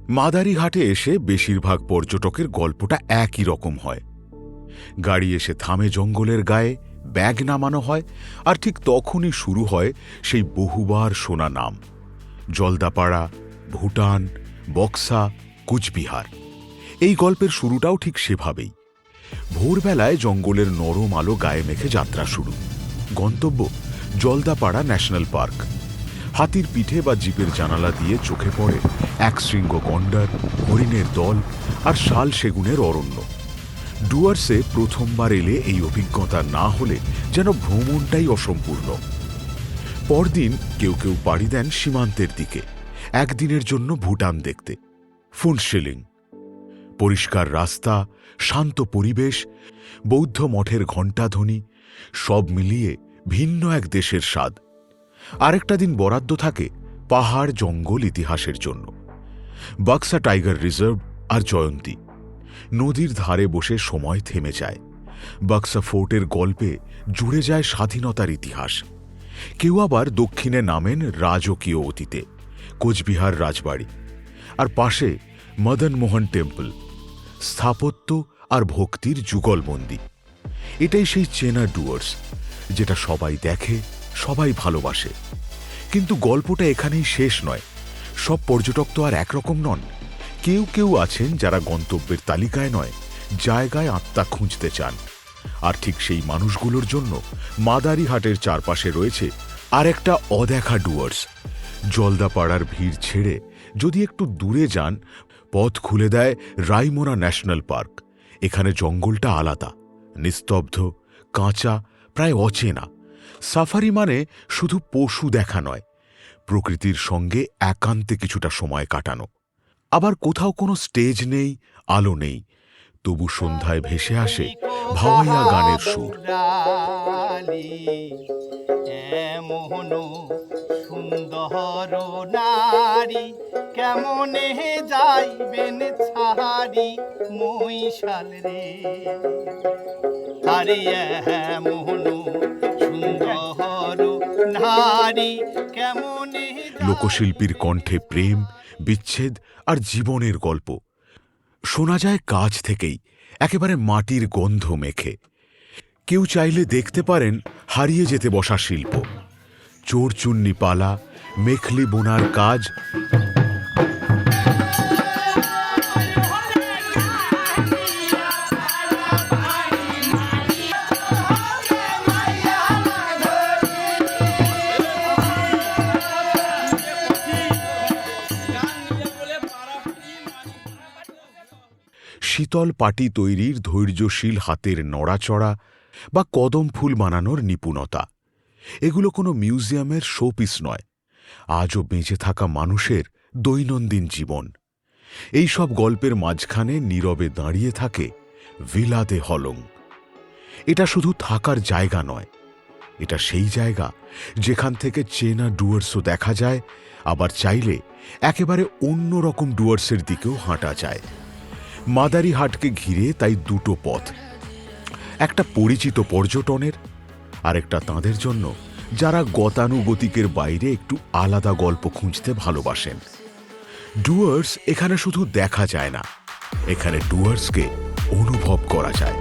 মাদারিহাটে এসে বেশিরভাগ পর্যটকের গল্পটা একই রকম হয়। গাড়ি এসে থামে জঙ্গলের গায়ে, ব্যাগ নামানো হয়, আর ঠিক তখনই শুরু হয় সেই বহুবার শোনা নাম: জলদাপাড়া, ভুটান, বক্সা, কুচবিহার। এই গল্পের শুরুটাও ঠিক সেভাবেই। ভোরবেলায় জঙ্গলের নরম আলো গায়ে মেখে যাত্রা শুরু। গন্তব্য জলদাপাড়া ন্যাশনাল পার্ক। হাতির পিঠে বা জিপের জানালা দিয়ে চোখে পড়ে একশৃঙ্গ গন্ডার, হরিণের দল আর শাল সেগুনের অরণ্য। ডুয়ার্সে প্রথমবার এলে এই অভিজ্ঞতা না হলে যেন ভ্রমণটাই অসম্পূর্ণ। পরদিন কেউ কেউ পাড়ি দেন সীমান্তের দিকে, একদিনের জন্য ভুটান দেখতে। ফুনশিলিং। পরিষ্কার রাস্তা, শান্ত পরিবেশ, বৌদ্ধ মঠের ঘণ্টাধ্বনি, সব মিলিয়ে ভিন্ন এক দেশের স্বাদ। আরেকটা দিন বরাদ্দ থাকে পাহাড়, জঙ্গল, ইতিহাসের জন্য। বাক্সা টাইগার রিজার্ভ আর জয়ন্তী। নদীর ধারে বসে সময় থেমে যায়। বাক্সা ফোর্টের গল্পে জুড়ে যায় স্বাধীনতার ইতিহাস। কেউ আবার দক্ষিণে নামেন রাজকীয় অতীতে, কোচবিহার রাজবাড়ি। আর পাশে মদন মোহন টেম্পল, স্থাপত্য আর ভক্তির যুগলবন্দি। এটাই সেই চেনা ডুয়ার্স, যেটা সবাই দেখে, সবাই ভালোবাসে। কিন্তু গল্পটা এখানেই শেষ নয়। সব পর্যটক তো আর একরকম নন। কেউ কেউ আছেন যারা গন্তব্যের তালিকায় নয়, জায়গায় আত্মা খুঁজতে চান। আর ঠিক সেই মানুষগুলোর জন্য মাদারিহাটের চারপাশে রয়েছে আর একটা অদেখা ডুয়ার্স। জলদাপাড়ার ভিড় ছেড়ে যদি একটু দূরে যান, পথ খুলে দেয় রাইমোনা ন্যাশনাল পার্ক। এখানে জঙ্গলটা আলাদা, নিস্তব্ধ, কাঁচা, প্রায় অচেনা। সাফারি মানে শুধু পশু দেখা নয়, প্রকৃতির সঙ্গে একান্তে কিছুটা সময় কাটানো। আবার কোথাও কোনো স্টেজ নেই, আলো নেই, তবু সন্ধ্যায় ভেসে আসে ভাওয়াইয়া গানের সুর। এমন সুন্দর নারী কেমনে যাইবেন ছাড়ি মহিষাল রে। আরে এমন সুন্দর নারী কেমনে। লোকশিল্পীর কণ্ঠে প্রেম, বিচ্ছেদ আর জীবনের গল্প শোনা যায় কাছ থেকেই, একেবারে মাটির গন্ধ মেখে। কেউ চাইলে দেখতে পারেন হারিয়ে যেতে বসা শিল্প, চোরচুন্নি পালা, মেখলি বোনার কাজ, শীতল পাটি তৈরির ধৈর্যশীল হাতের নড়াচড়া বা কদম ফুল বানানোর নিপুণতা। এগুলো কোনো মিউজিয়ামের শোপিস নয়, আজও বেঁচে থাকা মানুষের দৈনন্দিন জীবন। এই সব গল্পের মাঝখানে নীরবে দাঁড়িয়ে থাকে ভিলা দে হলং। এটা শুধু থাকার জায়গা নয়, এটা সেই জায়গা যেখান থেকে চেনা ডুয়ার্সও দেখা যায়, আবার চাইলে একেবারে অন্যরকম ডুয়ার্সের দিকেও হাঁটা যায়। মাদারিহাটকে ঘিরে তাই দুটো পথ, একটা পরিচিত পর্যটনের, আর একটা তাঁদের জন্য যারা গতানুগতিকের বাইরে একটু আলাদা গল্প খুঁজতে ভালোবাসেন। ডুয়ার্স এখানে শুধু দেখা যায় না, এখানে ডুয়ার্সকে অনুভব করা যায়।